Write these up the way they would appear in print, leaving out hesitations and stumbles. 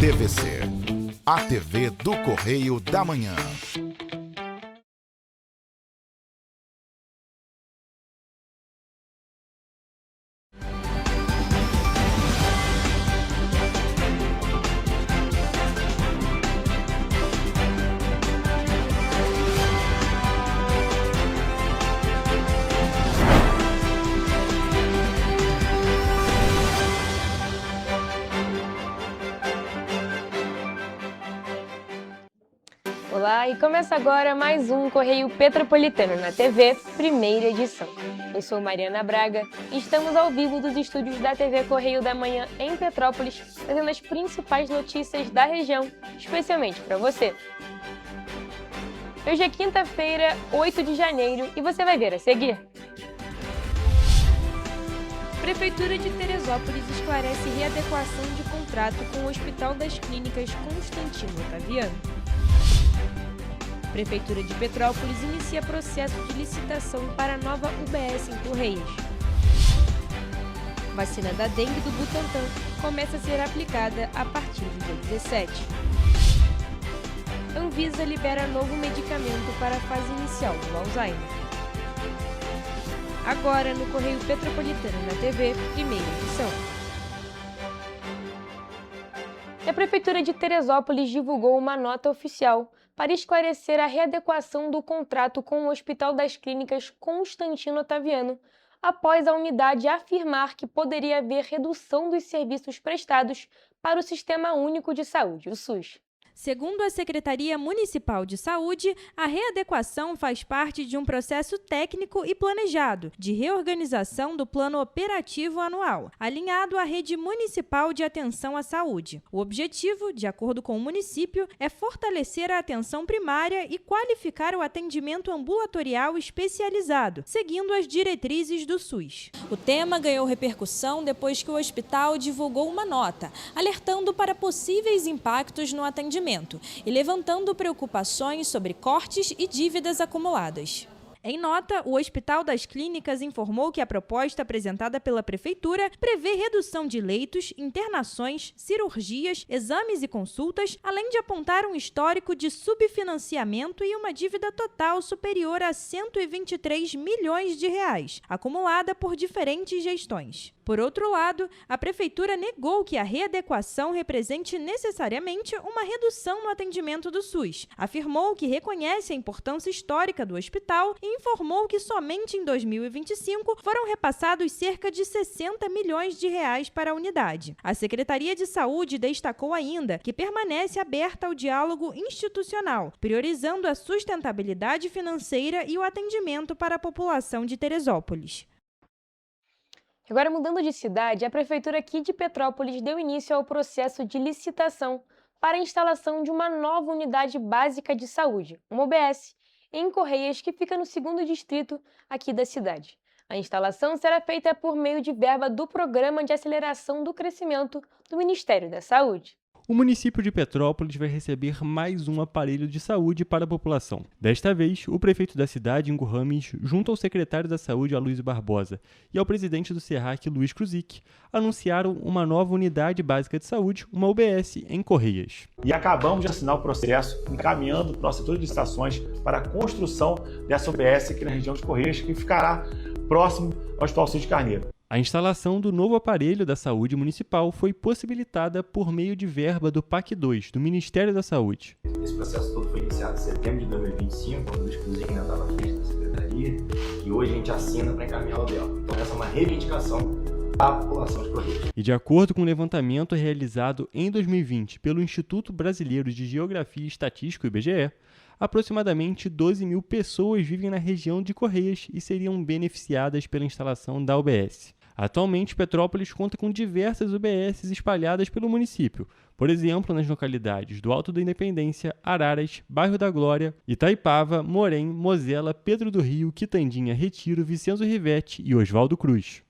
TVC, a TV do Correio da Manhã. Olá, e começa agora mais um Correio Petropolitano na TV, primeira edição. Eu sou Mariana Braga e estamos ao vivo dos estúdios da TV Correio da Manhã em Petrópolis, trazendo as principais notícias da região, especialmente para você. Hoje é quinta-feira, 8 de janeiro, e você vai ver a seguir. Prefeitura de Teresópolis esclarece readequação de contrato com o Hospital das Clínicas Constantino Otaviano. Prefeitura de Petrópolis inicia processo de licitação para a nova UBS em Correias. Vacina da dengue do Butantan começa a ser aplicada a partir do dia 17. Anvisa libera novo medicamento para a fase inicial do Alzheimer. Agora no Correio Petropolitano na TV, primeira edição. A Prefeitura de Teresópolis divulgou uma nota oficial para esclarecer a readequação do contrato com o Hospital das Clínicas Constantino Otaviano, após a unidade afirmar que poderia haver redução dos serviços prestados para o Sistema Único de Saúde, o SUS. Segundo a Secretaria Municipal de Saúde, a readequação faz parte de um processo técnico e planejado de reorganização do Plano Operativo Anual, alinhado à Rede Municipal de Atenção à Saúde. O objetivo, de acordo com o município, é fortalecer a atenção primária e qualificar o atendimento ambulatorial especializado, seguindo as diretrizes do SUS. O tema ganhou repercussão depois que o hospital divulgou uma nota, alertando para possíveis impactos no atendimento e levantando preocupações sobre cortes e dívidas acumuladas. Em nota, o Hospital das Clínicas informou que a proposta apresentada pela Prefeitura prevê redução de leitos, internações, cirurgias, exames e consultas, além de apontar um histórico de subfinanciamento e uma dívida total superior a 123 milhões de reais, acumulada por diferentes gestões. Por outro lado, a Prefeitura negou que a readequação represente necessariamente uma redução no atendimento do SUS. Afirmou que reconhece a importância histórica do hospital e informou que somente em 2025 foram repassados cerca de 60 milhões de reais para a unidade. A Secretaria de Saúde destacou ainda que permanece aberta ao diálogo institucional, priorizando a sustentabilidade financeira e o atendimento para a população de Teresópolis. Agora, mudando de cidade, a Prefeitura aqui de Petrópolis deu início ao processo de licitação para a instalação de uma nova unidade básica de saúde, uma UBS, em Correias, que fica no 2º distrito aqui da cidade. A instalação será feita por meio de verba do Programa de Aceleração do Crescimento do Ministério da Saúde. O município de Petrópolis vai receber mais um aparelho de saúde para a população. Desta vez, o prefeito da cidade, Ingo Rames, junto ao secretário da Saúde, Aloysio Barbosa, e ao presidente do SERRAC, Luiz Kruzik, anunciaram uma nova unidade básica de saúde, uma UBS, em Correias. E acabamos de assinar o processo, encaminhando para o setor de licitações para a construção dessa UBS aqui na região de Correias, que ficará próximo ao Hospital Cid Carneiro. A instalação do novo aparelho da saúde municipal foi possibilitada por meio de verba do PAC 2, do Ministério da Saúde. Esse processo todo foi iniciado em setembro de 2025, quando o Luiz Kruzik ainda estava à frente da Secretaria, e hoje a gente assina para encaminhar o dela. Então essa é uma reivindicação da população de Correios. E de acordo com o levantamento realizado em 2020 pelo Instituto Brasileiro de Geografia e Estatística, IBGE, aproximadamente 12 mil pessoas vivem na região de Correias e seriam beneficiadas pela instalação da UBS. Atualmente, Petrópolis conta com diversas UBSs espalhadas pelo município, por exemplo, nas localidades do Alto da Independência, Araras, Bairro da Glória, Itaipava, Morém, Mosela, Pedro do Rio, Quitandinha, Retiro, Vicenzo Rivete e Oswaldo Cruz.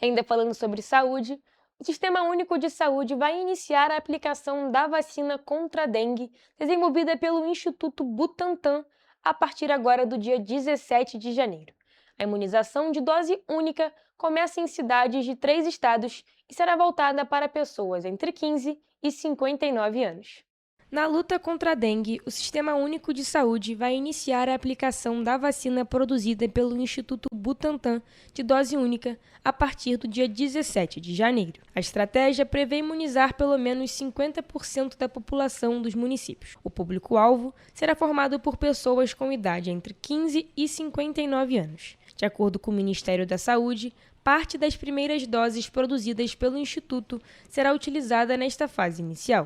Ainda falando sobre saúde, o Sistema Único de Saúde vai iniciar a aplicação da vacina contra a dengue, desenvolvida pelo Instituto Butantan, a partir agora do dia 17 de janeiro. A imunização de dose única começa em cidades de 3 estados e será voltada para pessoas entre 15 e 59 anos. Na luta contra a dengue, o Sistema Único de Saúde vai iniciar a aplicação da vacina produzida pelo Instituto Butantan de dose única a partir do dia 17 de janeiro. A estratégia prevê imunizar pelo menos 50% da população dos municípios. O público-alvo será formado por pessoas com idade entre 15 e 59 anos. De acordo com o Ministério da Saúde, parte das primeiras doses produzidas pelo Instituto será utilizada nesta fase inicial.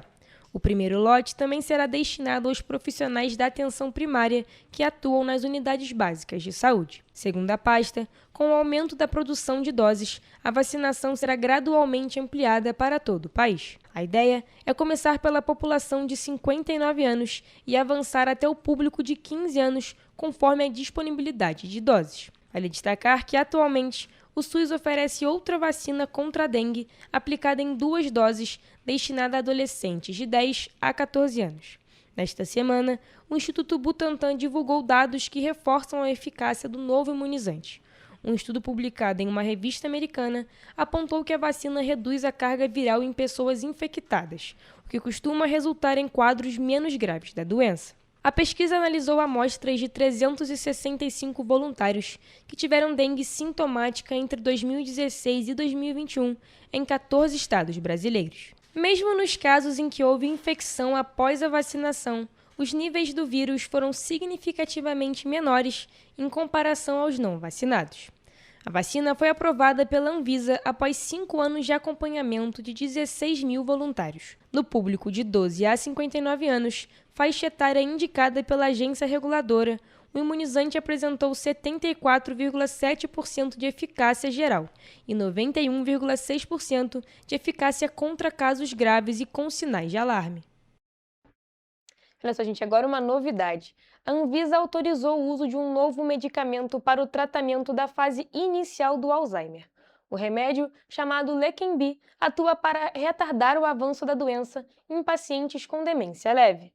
O primeiro lote também será destinado aos profissionais da atenção primária que atuam nas unidades básicas de saúde. Segundo a pasta, com o aumento da produção de doses, a vacinação será gradualmente ampliada para todo o país. A ideia é começar pela população de 59 anos e avançar até o público de 15 anos, conforme a disponibilidade de doses. Vale destacar que, atualmente, o SUS oferece outra vacina contra a dengue, aplicada em 2 doses, destinada a adolescentes de 10 a 14 anos. Nesta semana, o Instituto Butantan divulgou dados que reforçam a eficácia do novo imunizante. Um estudo publicado em uma revista americana apontou que a vacina reduz a carga viral em pessoas infectadas, o que costuma resultar em quadros menos graves da doença. A pesquisa analisou amostras de 365 voluntários que tiveram dengue sintomática entre 2016 e 2021 em 14 estados brasileiros. Mesmo nos casos em que houve infecção após a vacinação, os níveis do vírus foram significativamente menores em comparação aos não vacinados. A vacina foi aprovada pela Anvisa após 5 anos de acompanhamento de 16 mil voluntários. No público de 12 a 59 anos, faixa etária indicada pela agência reguladora, o imunizante apresentou 74,7% de eficácia geral e 91,6% de eficácia contra casos graves e com sinais de alarme. Olha só, gente, agora uma novidade. A Anvisa autorizou o uso de um novo medicamento para o tratamento da fase inicial do Alzheimer. O remédio, chamado Leqembi, atua para retardar o avanço da doença em pacientes com demência leve.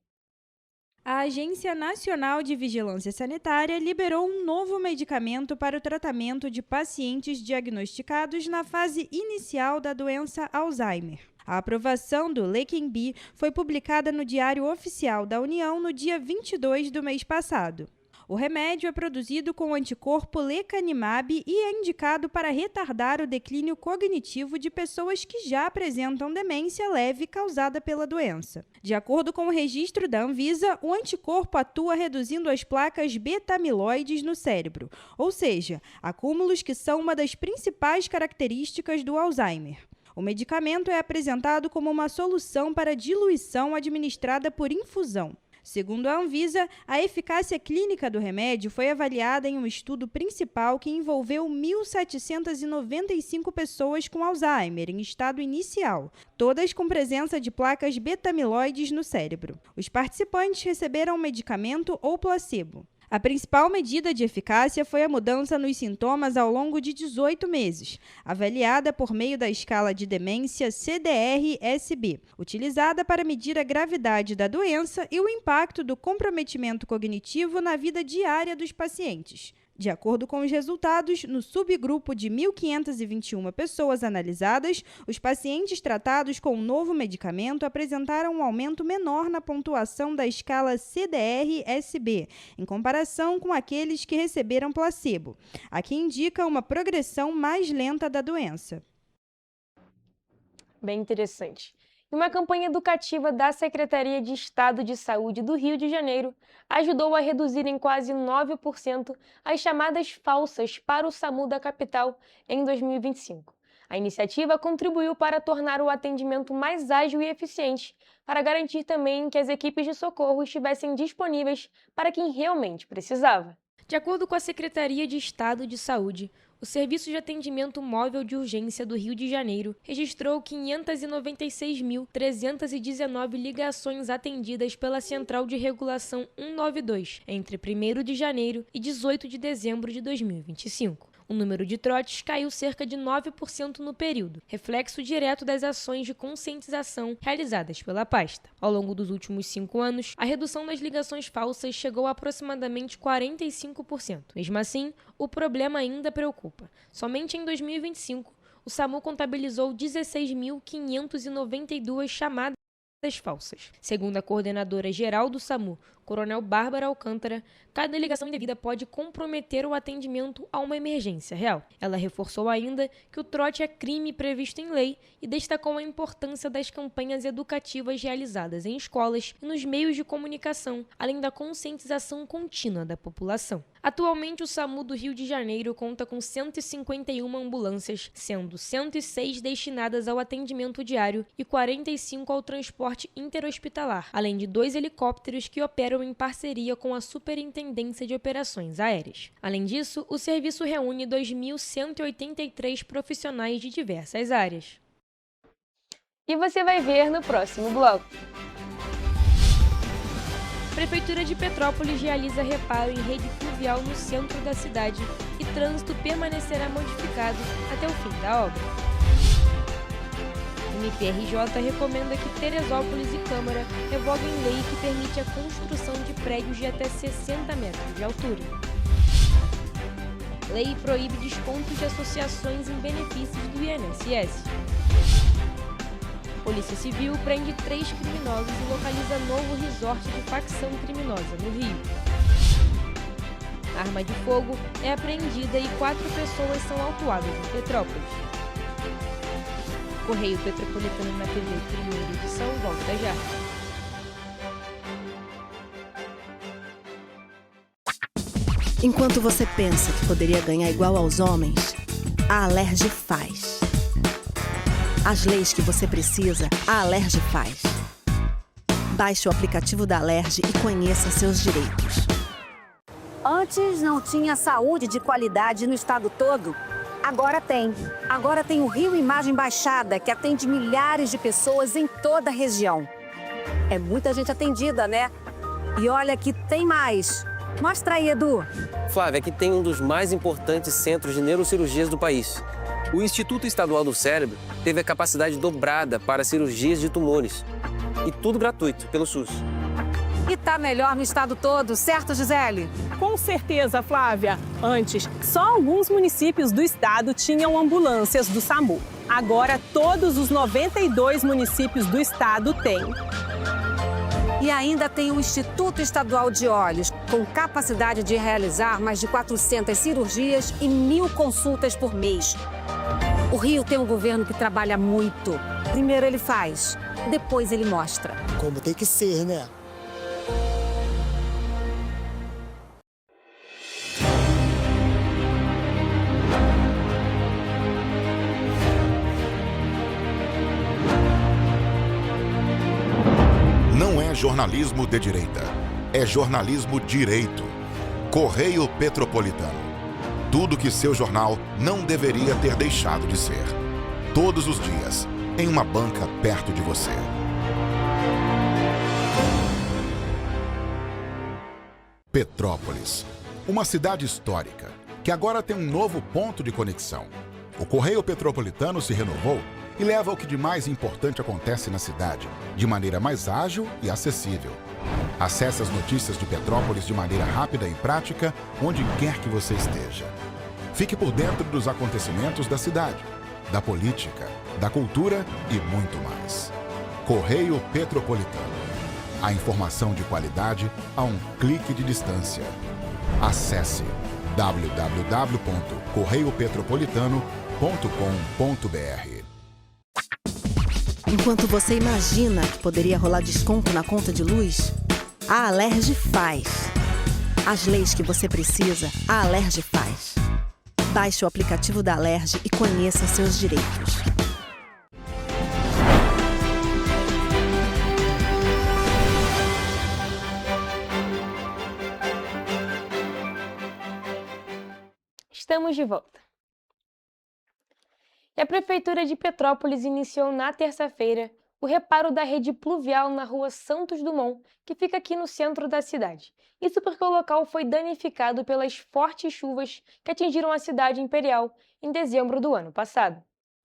A Agência Nacional de Vigilância Sanitária liberou um novo medicamento para o tratamento de pacientes diagnosticados na fase inicial da doença Alzheimer. A aprovação do Leqembi foi publicada no Diário Oficial da União no dia 22 do mês passado. O remédio é produzido com o anticorpo lecanemab e é indicado para retardar o declínio cognitivo de pessoas que já apresentam demência leve causada pela doença. De acordo com o registro da Anvisa, o anticorpo atua reduzindo as placas beta-amiloides no cérebro, ou seja, acúmulos que são uma das principais características do Alzheimer. O medicamento é apresentado como uma solução para diluição administrada por infusão. Segundo a Anvisa, a eficácia clínica do remédio foi avaliada em um estudo principal que envolveu 1.795 pessoas com Alzheimer em estado inicial, todas com presença de placas beta-amiloides no cérebro. Os participantes receberam o medicamento ou placebo. A principal medida de eficácia foi a mudança nos sintomas ao longo de 18 meses, avaliada por meio da escala de demência CDR-SB, utilizada para medir a gravidade da doença e o impacto do comprometimento cognitivo na vida diária dos pacientes. De acordo com os resultados, no subgrupo de 1.521 pessoas analisadas, os pacientes tratados com o novo medicamento apresentaram um aumento menor na pontuação da escala CDR-SB, em comparação com aqueles que receberam placebo, a que indica uma progressão mais lenta da doença. Bem interessante. E uma campanha educativa da Secretaria de Estado de Saúde do Rio de Janeiro ajudou a reduzir em quase 9% as chamadas falsas para o SAMU da capital em 2025. A iniciativa contribuiu para tornar o atendimento mais ágil e eficiente, para garantir também que as equipes de socorro estivessem disponíveis para quem realmente precisava. De acordo com a Secretaria de Estado de Saúde, o Serviço de Atendimento Móvel de Urgência do Rio de Janeiro registrou 596.319 ligações atendidas pela Central de Regulação 192 entre 1º de janeiro e 18 de dezembro de 2025. O número de trotes caiu cerca de 9% no período, reflexo direto das ações de conscientização realizadas pela pasta. Ao longo dos últimos 5 anos, a redução das ligações falsas chegou a aproximadamente 45%. Mesmo assim, o problema ainda preocupa. Somente em 2025, o SAMU contabilizou 16.592 chamadas falsas. Segundo a coordenadora geral do SAMU, Coronel Bárbara Alcântara, cada ligação indevida pode comprometer o atendimento a uma emergência real. Ela reforçou ainda que o trote é crime previsto em lei e destacou a importância das campanhas educativas realizadas em escolas e nos meios de comunicação, além da conscientização contínua da população. Atualmente, o SAMU do Rio de Janeiro conta com 151 ambulâncias, sendo 106 destinadas ao atendimento diário e 45 ao transporte interhospitalar, além de 2 helicópteros que operam em parceria com a Superintendência de Operações Aéreas. Além disso, o serviço reúne 2.183 profissionais de diversas áreas. E você vai ver no próximo bloco. Prefeitura de Petrópolis realiza reparo em rede fluvial no centro da cidade e trânsito permanecerá modificado até o fim da obra. O MPRJ recomenda que Teresópolis e Câmara revoguem lei que permite a construção de prédios de até 60 metros de altura. Lei proíbe descontos de associações em benefícios do INSS. Polícia Civil prende 3 criminosos e localiza novo resort de facção criminosa no Rio. Arma de fogo é apreendida e 4 pessoas são autuadas em Petrópolis. Correio Petropolitano na TV, primeira edição, volta já. Enquanto você pensa que poderia ganhar igual aos homens, a Alerj faz. As leis que você precisa, a Alerj faz. Baixe o aplicativo da Alerj e conheça seus direitos. Antes não tinha saúde de qualidade no estado todo. Agora tem. Agora tem o Rio Imagem Baixada, que atende milhares de pessoas em toda a região. É muita gente atendida, né? E olha que tem mais. Mostra aí, Edu. Flávia, aqui tem um dos mais importantes centros de neurocirurgias do país. O Instituto Estadual do Cérebro teve a capacidade dobrada para cirurgias de tumores. E tudo gratuito, pelo SUS. E tá melhor no estado todo, certo, Gisele? Com certeza, Flávia. Antes, só alguns municípios do estado tinham ambulâncias do SAMU. Agora, todos os 92 municípios do estado têm. E ainda tem o Instituto Estadual de Olhos, com capacidade de realizar mais de 400 cirurgias e 1.000 consultas por mês. O Rio tem um governo que trabalha muito. Primeiro ele faz, depois ele mostra. Como tem que ser, né? Não é jornalismo de direita, é jornalismo direito. Correio Petropolitano. Tudo que seu jornal não deveria ter deixado de ser. Todos os dias, em uma banca perto de você. Petrópolis, uma cidade histórica, que agora tem um novo ponto de conexão. O Correio Petropolitano se renovou e leva o que de mais importante acontece na cidade, de maneira mais ágil e acessível. Acesse as notícias de Petrópolis de maneira rápida e prática, onde quer que você esteja. Fique por dentro dos acontecimentos da cidade, da política, da cultura e muito mais. Correio Petropolitano. A informação de qualidade a um clique de distância. Acesse www.correiopetropolitano.com.br. Enquanto você imagina que poderia rolar desconto na conta de luz, a Alerj faz. As leis que você precisa, a Alerj faz. Baixe o aplicativo da Alerj e conheça seus direitos. Estamos de volta. E a Prefeitura de Petrópolis iniciou na terça-feira o reparo da rede pluvial na rua Santos Dumont, que fica aqui no centro da cidade. Isso porque o local foi danificado pelas fortes chuvas que atingiram a cidade imperial em dezembro do ano passado.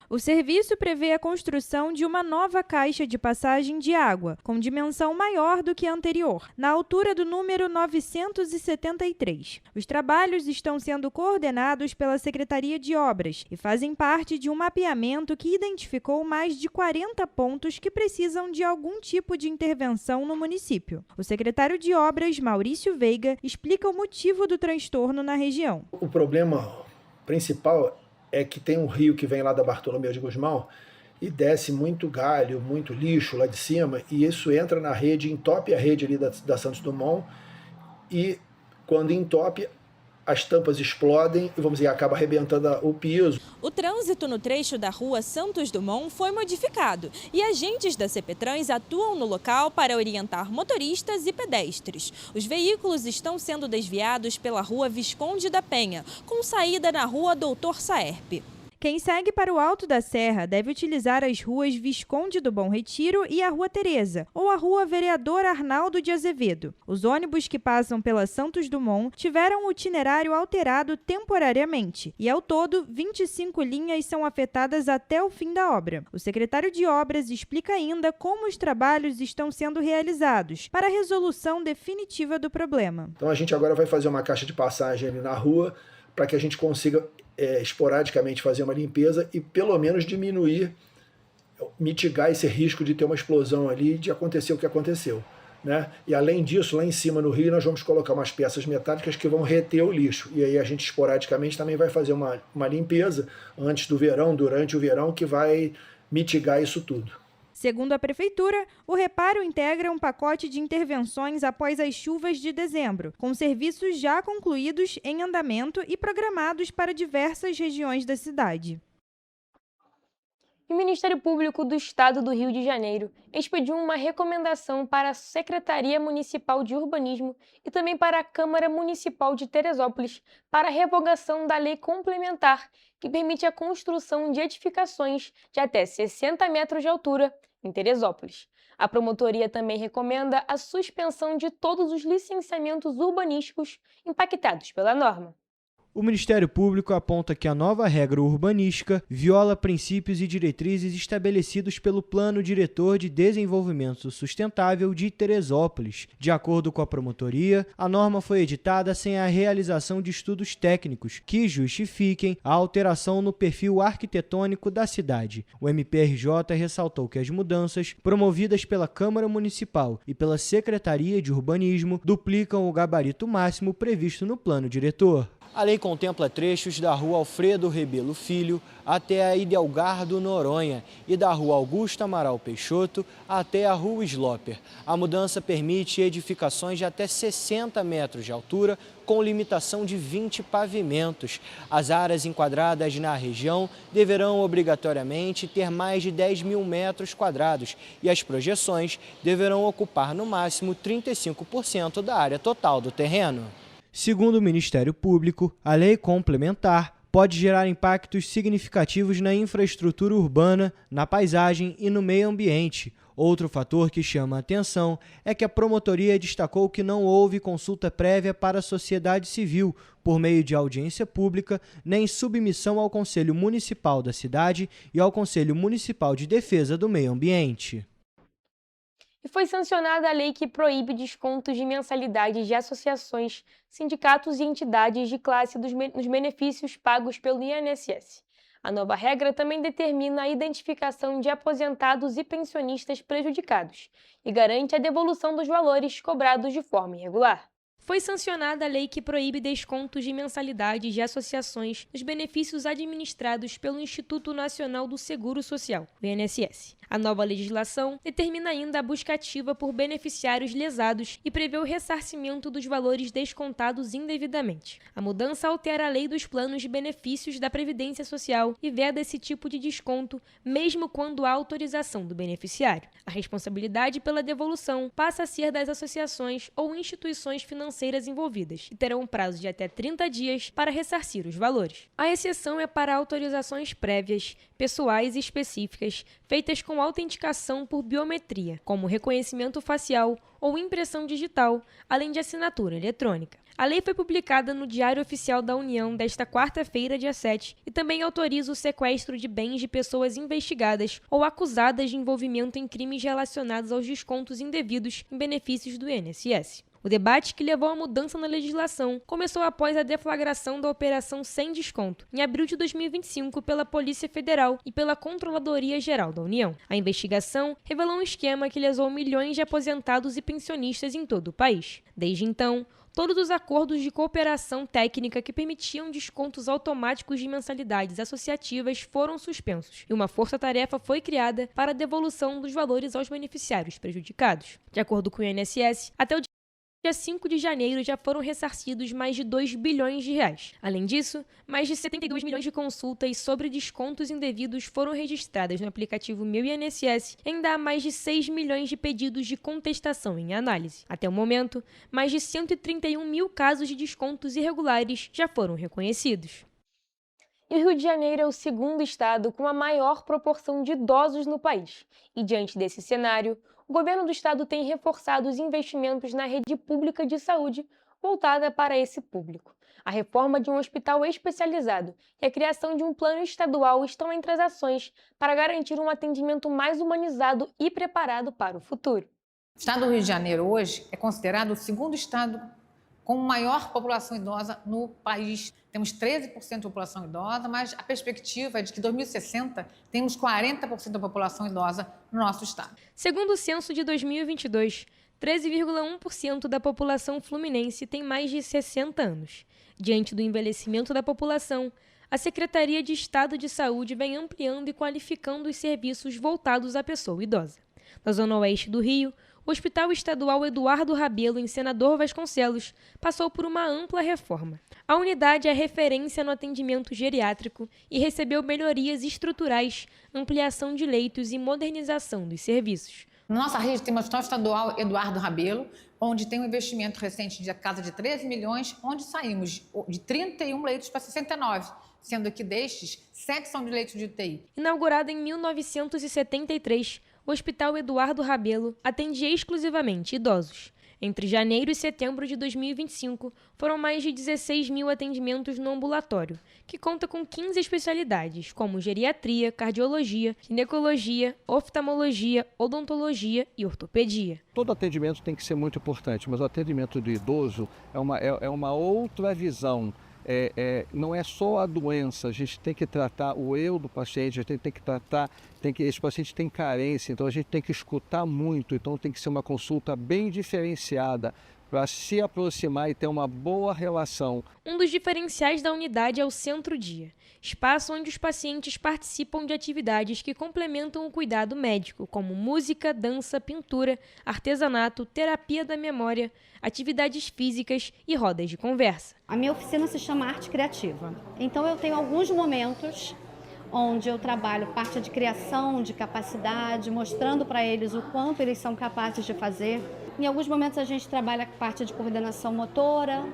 O serviço prevê a construção de uma nova caixa de passagem de água, com dimensão maior do que a anterior, na altura do número 973. Os trabalhos estão sendo coordenados pela Secretaria de Obras e fazem parte de um mapeamento que identificou mais de 40 pontos que precisam de algum tipo de intervenção no município. O secretário de Obras, Maurício Veiga, explica o motivo do transtorno na região. O problema principal é que tem um rio que vem lá da Bartolomeu de Gusmão e desce muito galho, muito lixo lá de cima, e isso entra na rede, entope a rede ali da Santos Dumont, e quando entope, as tampas explodem e, vamos dizer, acaba arrebentando o piso. O trânsito no trecho da rua Santos Dumont foi modificado e agentes da CPTrans atuam no local para orientar motoristas e pedestres. Os veículos estão sendo desviados pela rua Visconde da Penha, com saída na rua Doutor Saerpe. Quem segue para o Alto da Serra deve utilizar as ruas Visconde do Bom Retiro e a Rua Tereza, ou a Rua Vereador Arnaldo de Azevedo. Os ônibus que passam pela Santos Dumont tiveram o itinerário alterado temporariamente e, ao todo, 25 linhas são afetadas até o fim da obra. O secretário de Obras explica ainda como os trabalhos estão sendo realizados para a resolução definitiva do problema. Então a gente agora vai fazer uma caixa de passagem ali na rua para que a gente consiga esporadicamente fazer uma limpeza e pelo menos mitigar esse risco de ter uma explosão ali, de acontecer o que aconteceu, né? E além disso, lá em cima no rio, nós vamos colocar umas peças metálicas que vão reter o lixo. E aí a gente esporadicamente também vai fazer uma limpeza antes do verão, durante o verão, que vai mitigar isso tudo. Segundo a Prefeitura, o reparo integra um pacote de intervenções após as chuvas de dezembro, com serviços já concluídos, em andamento e programados para diversas regiões da cidade. O Ministério Público do Estado do Rio de Janeiro expediu uma recomendação para a Secretaria Municipal de Urbanismo e também para a Câmara Municipal de Teresópolis para a revogação da lei complementar que permite a construção de edificações de até 60 metros de altura em Teresópolis. A promotoria também recomenda a suspensão de todos os licenciamentos urbanísticos impactados pela norma. O Ministério Público aponta que a nova regra urbanística viola princípios e diretrizes estabelecidos pelo Plano Diretor de Desenvolvimento Sustentável de Teresópolis. De acordo com a promotoria, a norma foi editada sem a realização de estudos técnicos que justifiquem a alteração no perfil arquitetônico da cidade. O MPRJ ressaltou que as mudanças promovidas pela Câmara Municipal e pela Secretaria de Urbanismo duplicam o gabarito máximo previsto no Plano Diretor. A lei contempla trechos da Rua Alfredo Rebelo Filho até a Idelgardo Noronha e da Rua Augusto Amaral Peixoto até a Rua Slopper. A mudança permite edificações de até 60 metros de altura, com limitação de 20 pavimentos. As áreas enquadradas na região deverão obrigatoriamente ter mais de 10 mil metros quadrados e as projeções deverão ocupar no máximo 35% da área total do terreno. Segundo o Ministério Público, a lei complementar pode gerar impactos significativos na infraestrutura urbana, na paisagem e no meio ambiente. Outro fator que chama a atenção é que a promotoria destacou que não houve consulta prévia para a sociedade civil, por meio de audiência pública, nem submissão ao Conselho Municipal da cidade e ao Conselho Municipal de Defesa do Meio Ambiente. E foi sancionada a lei que proíbe descontos de mensalidades de associações, sindicatos e entidades de classe nos benefícios pagos pelo INSS. A nova regra também determina a identificação de aposentados e pensionistas prejudicados e garante a devolução dos valores cobrados de forma irregular. Foi sancionada a lei que proíbe descontos de mensalidades de associações nos benefícios administrados pelo Instituto Nacional do Seguro Social, o INSS. A nova legislação determina ainda a busca ativa por beneficiários lesados e prevê o ressarcimento dos valores descontados indevidamente. A mudança altera a lei dos planos de benefícios da Previdência Social e veda esse tipo de desconto, mesmo quando há autorização do beneficiário. A responsabilidade pela devolução passa a ser das associações ou instituições financeiras financeiras envolvidas e terão um prazo de até 30 dias para ressarcir os valores. A exceção é para autorizações prévias, pessoais e específicas, feitas com autenticação por biometria, como reconhecimento facial ou impressão digital, além de assinatura eletrônica. A lei foi publicada no Diário Oficial da União desta quarta-feira, dia 7, e também autoriza o sequestro de bens de pessoas investigadas ou acusadas de envolvimento em crimes relacionados aos descontos indevidos em benefícios do INSS. O debate que levou à mudança na legislação começou após a deflagração da Operação Sem Desconto, em abril de 2025, pela Polícia Federal e pela Controladoria Geral da União. A investigação revelou um esquema que lesou milhões de aposentados e pensionistas em todo o país. Desde então, todos os acordos de cooperação técnica que permitiam descontos automáticos de mensalidades associativas foram suspensos e uma força-tarefa foi criada para a devolução dos valores aos beneficiários prejudicados. De acordo com o INSS, até o dia 5 de janeiro já foram ressarcidos mais de 2 bilhões de reais. Além disso, mais de 72 milhões de consultas sobre descontos indevidos foram registradas no aplicativo Meu INSS e ainda há mais de 6 milhões de pedidos de contestação em análise. Até o momento, mais de 131 mil casos de descontos irregulares já foram reconhecidos. E o Rio de Janeiro é o segundo estado com a maior proporção de idosos no país. E diante desse cenário, o governo do estado tem reforçado os investimentos na rede pública de saúde voltada para esse público. A reforma de um hospital especializado e a criação de um plano estadual estão entre as ações para garantir um atendimento mais humanizado e preparado para o futuro. O estado do Rio de Janeiro hoje é considerado o segundo estado com maior população idosa no país. Temos 13% de população idosa, mas a perspectiva é de que em 2060 temos 40% da população idosa no nosso estado. Segundo o censo de 2022, 13,1% da população fluminense tem mais de 60 anos. Diante do envelhecimento da população, a Secretaria de Estado de Saúde vem ampliando e qualificando os serviços voltados à pessoa idosa. Na zona oeste do Rio, o Hospital Estadual Eduardo Rabelo, em Senador Vasconcelos, passou por uma ampla reforma. A unidade é referência no atendimento geriátrico e recebeu melhorias estruturais, ampliação de leitos e modernização dos serviços. Na nossa rede tem o Hospital Estadual Eduardo Rabelo, onde tem um investimento recente de casa de 13 milhões, onde saímos de 31 leitos para 69, sendo que destes, 7 são de leitos de UTI. Inaugurado em 1973, o Hospital Eduardo Rabelo atende exclusivamente idosos. Entre janeiro e setembro de 2025, foram mais de 16 mil atendimentos no ambulatório, que conta com 15 especialidades, como geriatria, cardiologia, ginecologia, oftalmologia, odontologia e ortopedia. Todo atendimento tem que ser muito importante, mas o atendimento do idoso é uma outra visão. Não é só a doença, a gente tem que tratar o eu do paciente, a gente tem que tratar, esse paciente tem carência, então a gente tem que escutar muito, então tem que ser uma consulta bem diferenciada para se aproximar e ter uma boa relação. Um dos diferenciais da unidade é o Centro-Dia, espaço onde os pacientes participam de atividades que complementam o cuidado médico, como música, dança, pintura, artesanato, terapia da memória, atividades físicas e rodas de conversa. A minha oficina se chama Arte Criativa. Então eu tenho alguns momentos onde eu trabalho parte de criação, de capacidade, mostrando para eles o quanto eles são capazes de fazer. Em alguns momentos a gente trabalha parte de coordenação motora,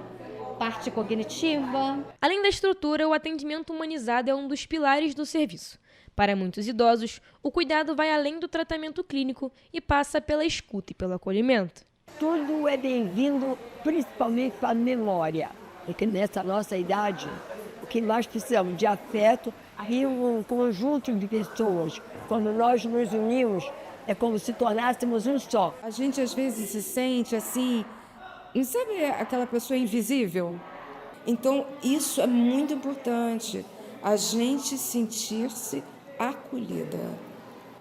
parte cognitiva. Além da estrutura, o atendimento humanizado é um dos pilares do serviço. Para muitos idosos, o cuidado vai além do tratamento clínico e passa pela escuta e pelo acolhimento. Tudo é bem-vindo, principalmente para a memória, porque nessa nossa idade, o que nós precisamos de afeto e um conjunto de pessoas. Quando nós nos unimos, é como se tornássemos um só. A gente às vezes se sente assim, não sabe aquela pessoa invisível? Então isso é muito importante, a gente sentir-se acolhida.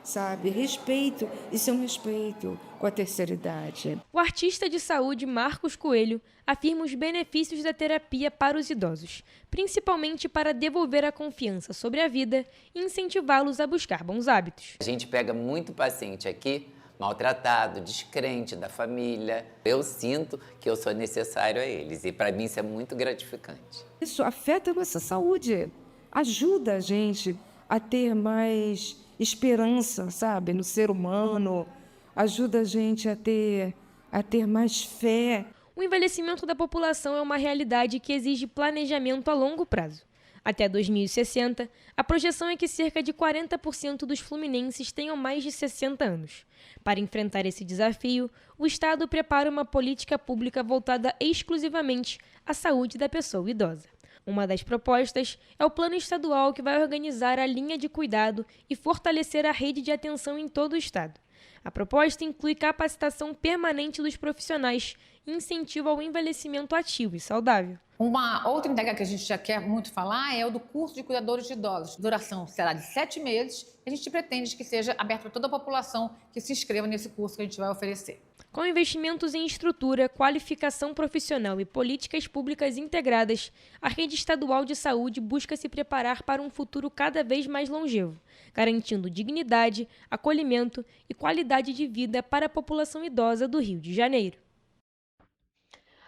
Sabe, respeito, isso é um respeito com a terceira idade. O artista de saúde Marcos Coelho afirma os benefícios da terapia para os idosos, principalmente para devolver a confiança sobre a vida e incentivá-los a buscar bons hábitos. A gente pega muito paciente aqui, maltratado, descrente da família. Eu sinto que eu sou necessário a eles e para mim isso é muito gratificante. Isso afeta a nossa saúde, ajuda a gente a ter mais esperança, sabe, no ser humano, ajuda a gente a ter mais fé. O envelhecimento da população é uma realidade que exige planejamento a longo prazo. Até 2060, a projeção é que cerca de 40% dos fluminenses tenham mais de 60 anos. Para enfrentar esse desafio, o Estado prepara uma política pública voltada exclusivamente à saúde da pessoa idosa. Uma das propostas é o Plano Estadual, que vai organizar a linha de cuidado e fortalecer a rede de atenção em todo o Estado. A proposta inclui capacitação permanente dos profissionais e incentivo ao envelhecimento ativo e saudável. Uma outra entrega que a gente já quer muito falar é o do curso de cuidadores de idosos. A duração será de 7 meses e a gente pretende que seja aberto para toda a população que se inscreva nesse curso que a gente vai oferecer. Com investimentos em estrutura, qualificação profissional e políticas públicas integradas, a rede estadual de saúde busca se preparar para um futuro cada vez mais longevo, garantindo dignidade, acolhimento e qualidade de vida para a população idosa do Rio de Janeiro.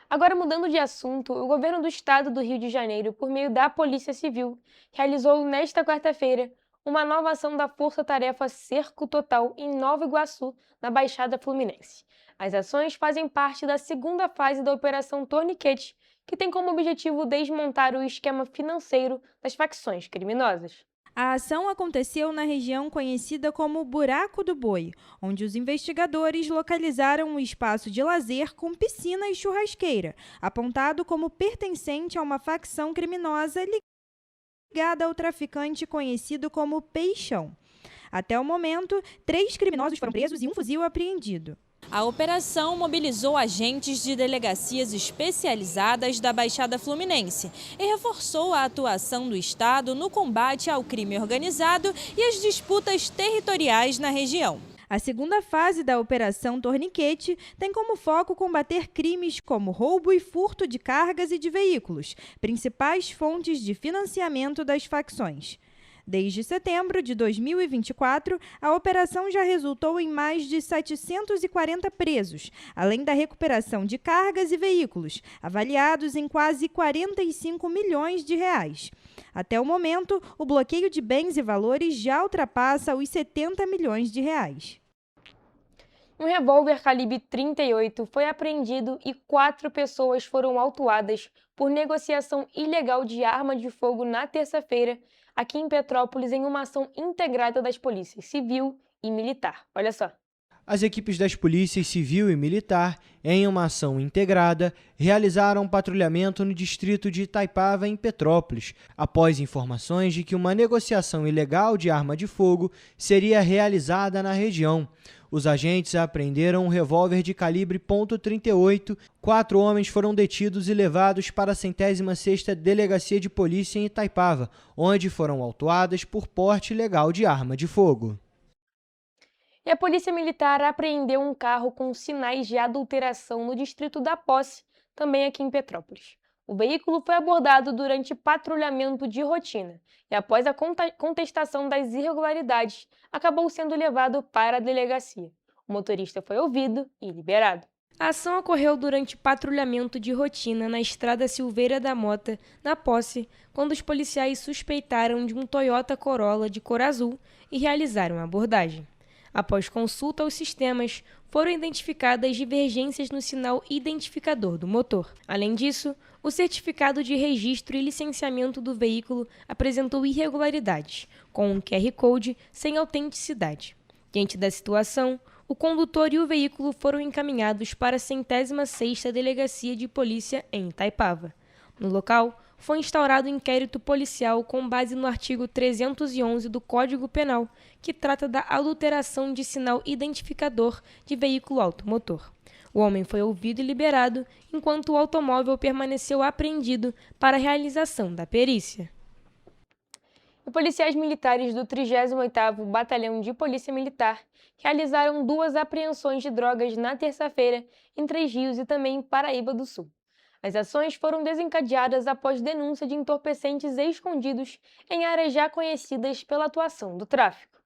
Agora, mudando de assunto, o governo do estado do Rio de Janeiro, por meio da Polícia Civil, realizou nesta quarta-feira uma nova ação da Força Tarefa Cerco Total em Nova Iguaçu, na Baixada Fluminense. As ações fazem parte da segunda fase da Operação Torniquete, que tem como objetivo desmontar o esquema financeiro das facções criminosas. A ação aconteceu na região conhecida como Buraco do Boi, onde os investigadores localizaram um espaço de lazer com piscina e churrasqueira, apontado como pertencente a uma facção criminosa ligada ao traficante conhecido como Peixão. Até o momento, 3 criminosos foram presos e um fuzil apreendido. A operação mobilizou agentes de delegacias especializadas da Baixada Fluminense e reforçou a atuação do Estado no combate ao crime organizado e às disputas territoriais na região. A segunda fase da Operação Torniquete tem como foco combater crimes como roubo e furto de cargas e de veículos, principais fontes de financiamento das facções. Desde setembro de 2024, a operação já resultou em mais de 740 presos, além da recuperação de cargas e veículos, avaliados em quase 45 milhões de reais. Até o momento, o bloqueio de bens e valores já ultrapassa os 70 milhões de reais. Um revólver calibre 38 foi apreendido e 4 pessoas foram autuadas por negociação ilegal de arma de fogo na terça-feira, aqui em Petrópolis, em uma ação integrada das polícias civil e militar. Olha só. As equipes das polícias civil e militar, em uma ação integrada, realizaram patrulhamento no distrito de Itaipava, em Petrópolis, após informações de que uma negociação ilegal de arma de fogo seria realizada na região. Os agentes apreenderam um revólver de calibre .38. 4 homens foram detidos e levados para a 106ª Delegacia de Polícia em Itaipava, onde foram autuadas por porte ilegal de arma de fogo. E a Polícia Militar apreendeu um carro com sinais de adulteração no distrito da Posse, também aqui em Petrópolis. O veículo foi abordado durante patrulhamento de rotina e, após a contestação das irregularidades, acabou sendo levado para a delegacia. O motorista foi ouvido e liberado. A ação ocorreu durante patrulhamento de rotina na estrada Silveira da Mota, na Posse, quando os policiais suspeitaram de um Toyota Corolla de cor azul e realizaram a abordagem. Após consulta aos sistemas, foram identificadas divergências no sinal identificador do motor. Além disso, o certificado de registro e licenciamento do veículo apresentou irregularidades, com um QR Code sem autenticidade. Diante da situação, o condutor e o veículo foram encaminhados para a 106ª Delegacia de Polícia em Itaipava. No local, foi instaurado inquérito policial com base no artigo 311 do Código Penal, que trata da adulteração de sinal identificador de veículo automotor. O homem foi ouvido e liberado, enquanto o automóvel permaneceu apreendido para a realização da perícia. E policiais militares do 38º Batalhão de Polícia Militar realizaram 2 apreensões de drogas na terça-feira em Três Rios e também em Paraíba do Sul. As ações foram desencadeadas após denúncia de entorpecentes escondidos em áreas já conhecidas pela atuação do tráfico.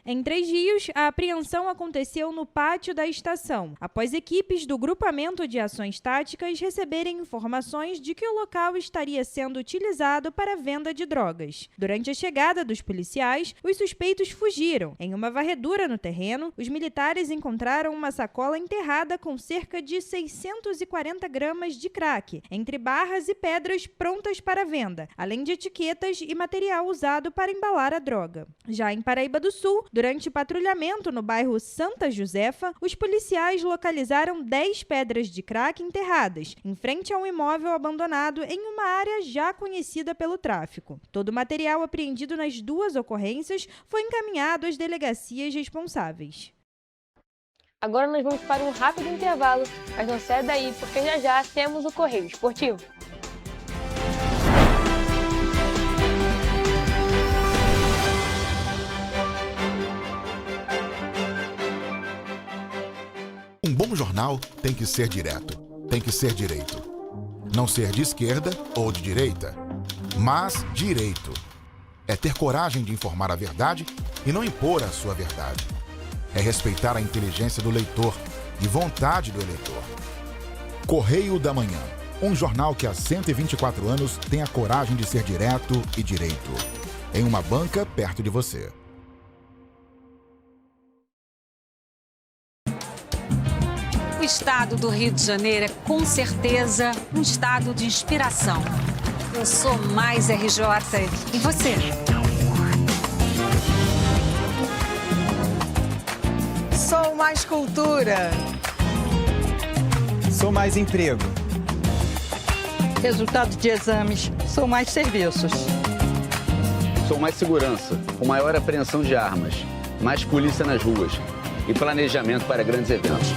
Em Três Rios, a apreensão aconteceu no pátio da estação, após equipes do Grupamento de Ações Táticas receberem informações de que o local estaria sendo utilizado para a venda de drogas. Durante a chegada dos policiais, os suspeitos fugiram. Em uma varredura no terreno, os militares encontraram uma sacola enterrada com cerca de 640 gramas de crack, entre barras e pedras prontas para venda, além de etiquetas e material usado para embalar a droga. Já em Paraíba do Sul, durante patrulhamento no bairro Santa Josefa, os policiais localizaram 10 pedras de crack enterradas, em frente a um imóvel abandonado em uma área já conhecida pelo tráfico. Todo o material apreendido nas duas ocorrências foi encaminhado às delegacias responsáveis. Agora nós vamos para um rápido intervalo, mas não saia daí porque já temos o Correio Esportivo. Um bom jornal tem que ser direto, tem que ser direito. Não ser de esquerda ou de direita, mas direito. É ter coragem de informar a verdade e não impor a sua verdade. É respeitar a inteligência do leitor e vontade do eleitor. Correio da Manhã, um jornal que há 124 anos tem a coragem de ser direto e direito. Em uma banca perto de você. O estado do Rio de Janeiro é com certeza um estado de inspiração. Eu sou mais RJ. E você? Sou mais cultura. Sou mais emprego. Resultado de exames. Sou mais serviços. Sou mais segurança, com maior apreensão de armas, mais polícia nas ruas e planejamento para grandes eventos.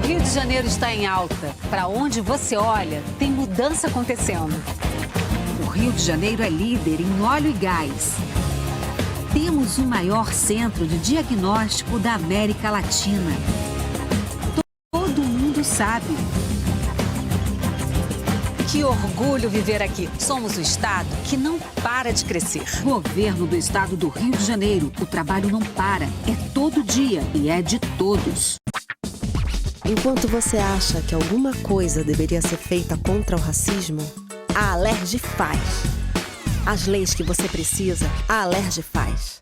O Rio de Janeiro está em alta. Para onde você olha, tem mudança acontecendo. O Rio de Janeiro é líder em óleo e gás. Temos o maior centro de diagnóstico da América Latina. Todo mundo sabe. Que orgulho viver aqui. Somos o estado que não para de crescer. Governo do estado do Rio de Janeiro. O trabalho não para. É todo dia e é de todos. Enquanto você acha que alguma coisa deveria ser feita contra o racismo, a Alerj faz. As leis que você precisa, a Alerj faz.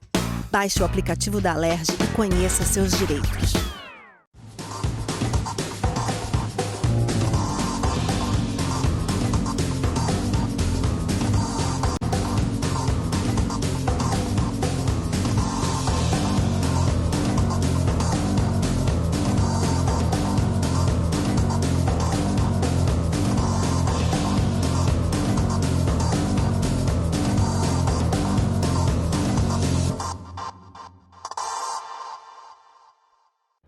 Baixe o aplicativo da Alerj e conheça seus direitos.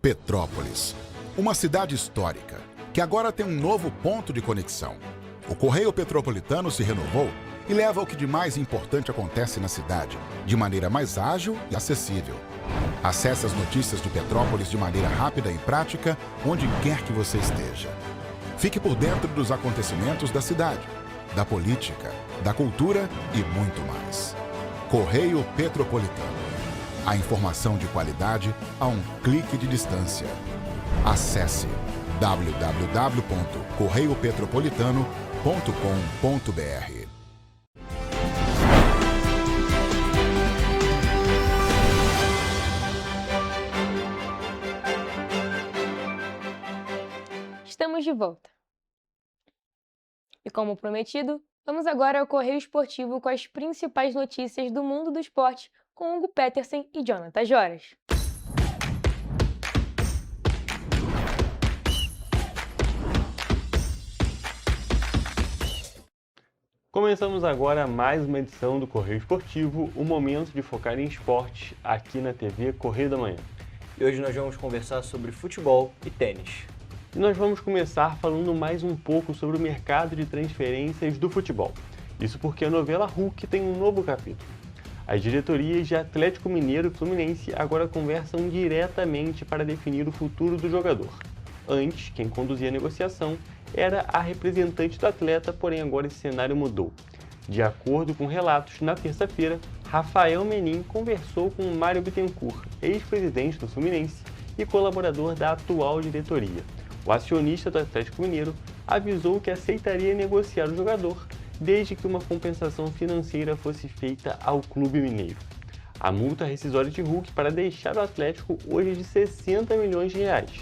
Petrópolis, uma cidade histórica, que agora tem um novo ponto de conexão. O Correio Petropolitano se renovou e leva o que de mais importante acontece na cidade, de maneira mais ágil e acessível. Acesse as notícias de Petrópolis de maneira rápida e prática, onde quer que você esteja. Fique por dentro dos acontecimentos da cidade, da política, da cultura e muito mais. Correio Petropolitano. A informação de qualidade a um clique de distância. Acesse www.correiopetropolitano.com.br. Estamos de volta. E como prometido, vamos agora ao Correio Esportivo com as principais notícias do mundo do esporte, com Hugo Petersen e Jonathan Joras. Começamos agora mais uma edição do Correio Esportivo, o momento de focar em esporte aqui na TV Correio da Manhã. E hoje nós vamos conversar sobre futebol e tênis. E nós vamos começar falando mais um pouco sobre o mercado de transferências do futebol. Isso porque a novela Hulk tem um novo capítulo. As diretorias de Atlético Mineiro e Fluminense agora conversam diretamente para definir o futuro do jogador. Antes, quem conduzia a negociação era a representante do atleta, porém agora esse cenário mudou. De acordo com relatos, na terça-feira, Rafael Menin conversou com Mário Bittencourt, ex-presidente do Fluminense e colaborador da atual diretoria. O acionista do Atlético Mineiro avisou que aceitaria negociar o jogador, desde que uma compensação financeira fosse feita ao clube mineiro. A multa rescisória de Hulk para deixar o Atlético hoje é de 60 milhões de reais,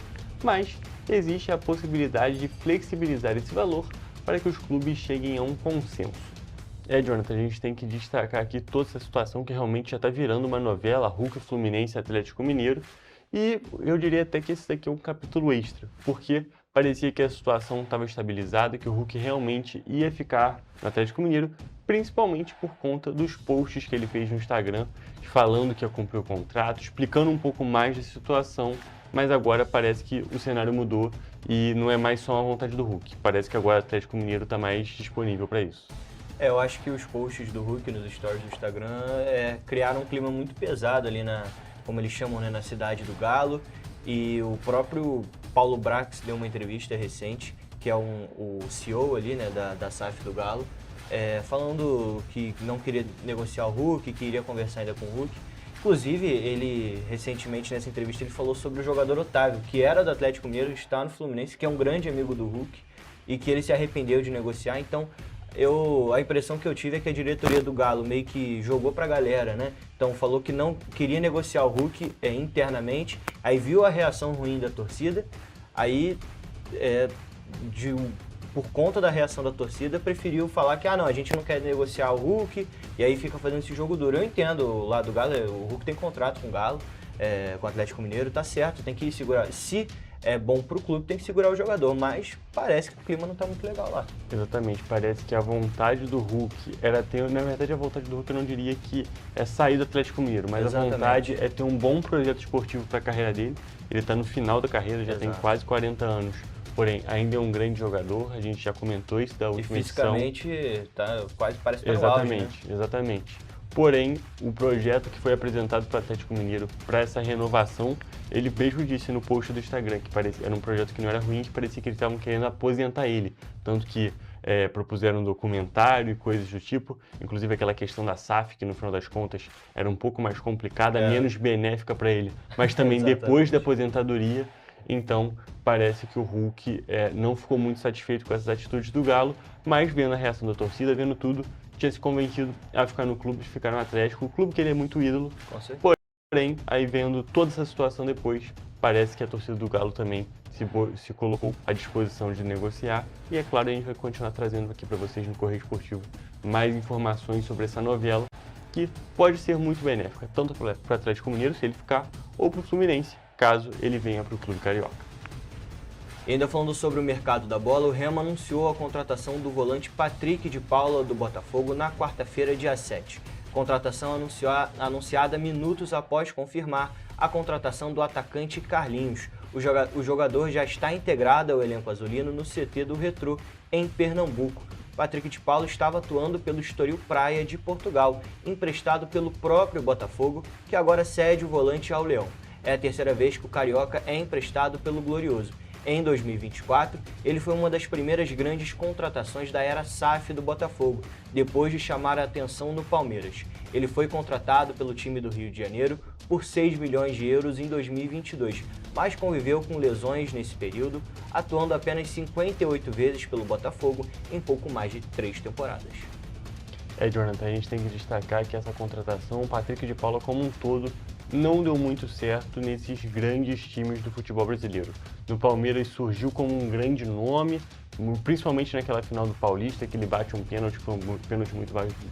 mas existe a possibilidade de flexibilizar esse valor para que os clubes cheguem a um consenso. Jonathan, a gente tem que destacar aqui toda essa situação que realmente já está virando uma novela, Hulk, Fluminense, Atlético Mineiro, e eu diria até que esse daqui é um capítulo extra, porque parecia que a situação estava estabilizada, que o Hulk realmente ia ficar no Atlético Mineiro, principalmente por conta dos posts que ele fez no Instagram, falando que ia cumprir o contrato, explicando um pouco mais da situação, mas agora parece que o cenário mudou e não é mais só a vontade do Hulk, parece que agora o Atlético Mineiro está mais disponível para isso. Eu acho que os posts do Hulk nos stories do Instagram criaram um clima muito pesado ali como eles chamam, né, na cidade do Galo. E o próprio Paulo Brax deu uma entrevista recente, que é o CEO ali, né, da SAF do Galo, falando que não queria negociar o Hulk, que iria conversar ainda com o Hulk. Inclusive, ele recentemente nessa entrevista ele falou sobre o jogador Otávio, que era do Atlético Mineiro, está no Fluminense, que é um grande amigo do Hulk e que ele se arrependeu de negociar. Então, a impressão que eu tive é que a diretoria do Galo meio que jogou pra galera, né? Então falou que não queria negociar o Hulk internamente, aí viu a reação ruim da torcida, aí por conta da reação da torcida preferiu falar que não, a gente não quer negociar o Hulk, e aí fica fazendo esse jogo duro. Eu entendo o lado do Galo, o Hulk tem contrato com o Galo, com o Atlético Mineiro, tá certo, tem que segurar. Se é bom pro clube, tem que segurar o jogador, mas parece que o clima não tá muito legal lá. Exatamente, parece que a vontade do Hulk era ter, na verdade a vontade do Hulk eu não diria que é sair do Atlético Mineiro, mas exatamente. A vontade é ter um bom projeto esportivo para a carreira dele. Ele tá no final da carreira, já tem quase 40 anos, porém ainda é um grande jogador, a gente já comentou isso da última edição. E fisicamente tá quase parece para o auge, né? Exatamente. Porém, o projeto que foi apresentado para o Atlético Mineiro para essa renovação, ele mesmo disse no post do Instagram que era um projeto que não era ruim, que parecia que eles estavam querendo aposentar ele. Tanto que propuseram um documentário e coisas do tipo, inclusive aquela questão da SAF, que no final das contas era um pouco mais complicada, menos benéfica para ele, mas também depois da aposentadoria. Então, parece que o Hulk não ficou muito satisfeito com essas atitudes do Galo, mas vendo a reação da torcida, vendo tudo, tinha se convencido a ficar no clube, ficar no Atlético, o clube que ele é muito ídolo. Porém, aí vendo toda essa situação depois, parece que a torcida do Galo também se colocou à disposição de negociar. E é claro, a gente vai continuar trazendo aqui para vocês no Correio Esportivo mais informações sobre essa novela, que pode ser muito benéfica, tanto para o Atlético Mineiro, se ele ficar, ou para o Fluminense, caso ele venha para o clube carioca. E ainda falando sobre o mercado da bola, o Remo anunciou a contratação do volante Patrick de Paula do Botafogo na quarta-feira, dia 7. Contratação anunciada minutos após confirmar a contratação do atacante Carlinhos. O jogador já está integrado ao elenco azulino no CT do Retrô, em Pernambuco. Patrick de Paula estava atuando pelo Estoril Praia de Portugal, emprestado pelo próprio Botafogo, que agora cede o volante ao Leão. É a terceira vez que o carioca é emprestado pelo Glorioso. Em 2024, ele foi uma das primeiras grandes contratações da era SAF do Botafogo, depois de chamar a atenção no Palmeiras. Ele foi contratado pelo time do Rio de Janeiro por 6 milhões de euros em 2022, mas conviveu com lesões nesse período, atuando apenas 58 vezes pelo Botafogo em pouco mais de 3 temporadas. Jonathan, a gente tem que destacar que essa contratação, o Patrick de Paula como um todo, não deu muito certo nesses grandes times do futebol brasileiro. No Palmeiras surgiu como um grande nome, principalmente naquela final do Paulista, que ele bate um pênalti, foi um pênalti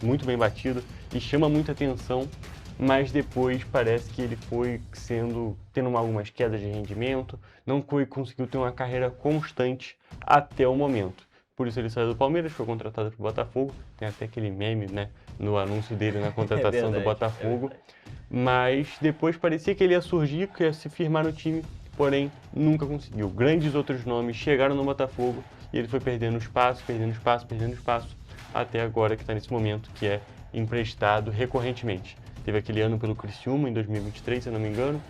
muito bem batido e chama muita atenção, mas depois parece que ele foi tendo algumas quedas de rendimento, não conseguiu ter uma carreira constante até o momento. Por isso ele saiu do Palmeiras, foi contratado para o Botafogo, tem até aquele meme, né, no anúncio dele na contratação do Botafogo. Mas depois parecia que ele ia surgir, que ia se firmar no time, porém nunca conseguiu. Grandes outros nomes chegaram no Botafogo e ele foi perdendo espaço, até agora que está nesse momento, que é emprestado recorrentemente. Teve aquele ano pelo Criciúma, em 2023, se eu não me engano.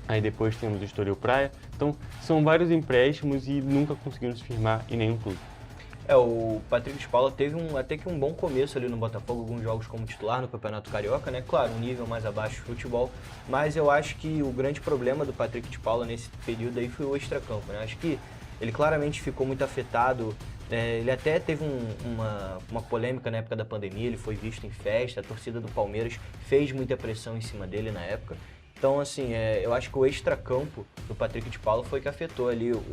Aí depois temos o Estoril Praia. Então, são vários empréstimos e nunca conseguiram se firmar em nenhum clube. O Patrick de Paula teve até que um bom começo ali no Botafogo, alguns jogos como titular no Campeonato Carioca, né? Claro, um nível mais abaixo do futebol, mas eu acho que o grande problema do Patrick de Paula nesse período aí foi o extracampo, né? Acho que ele claramente ficou muito afetado. Ele até teve uma polêmica na época da pandemia, ele foi visto em festa, a torcida do Palmeiras fez muita pressão em cima dele na época. Então, assim, eu acho que o extracampo do Patrick de Paula foi que afetou ali o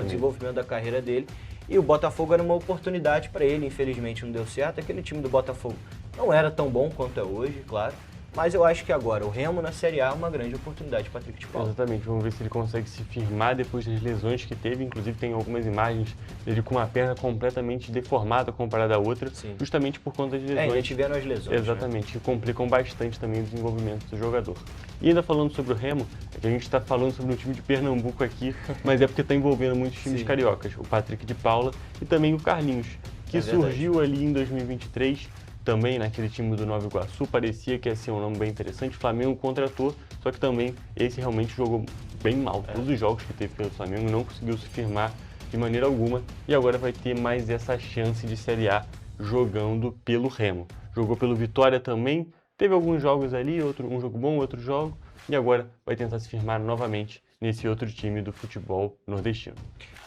desenvolvimento da carreira dele. E o Botafogo era uma oportunidade para ele, infelizmente não deu certo. Aquele time do Botafogo não era tão bom quanto é hoje, claro. Mas eu acho que agora o Remo na Série A é uma grande oportunidade para Patrick de Paula. Exatamente, vamos ver se ele consegue se firmar depois das lesões que teve. Inclusive tem algumas imagens dele com uma perna completamente deformada comparada à outra, justamente por conta de lesões. Ainda tiveram as lesões. Exatamente, que complicam bastante também o desenvolvimento do jogador. E ainda falando sobre o Remo, é que a gente está falando sobre o time de Pernambuco aqui, mas é porque está envolvendo muitos times cariocas. O Patrick de Paula e também o Carlinhos, que surgiu ali em 2023, também naquele time do Nova Iguaçu, parecia que ia ser um nome bem interessante. O Flamengo contratou, só que também esse realmente jogou bem mal. Todos os jogos que teve pelo Flamengo não conseguiu se firmar de maneira alguma e agora vai ter mais essa chance de Série A jogando pelo Remo. Jogou pelo Vitória também, teve alguns jogos ali, um jogo bom, outro jogo, e agora vai tentar se firmar novamente nesse outro time do futebol nordestino.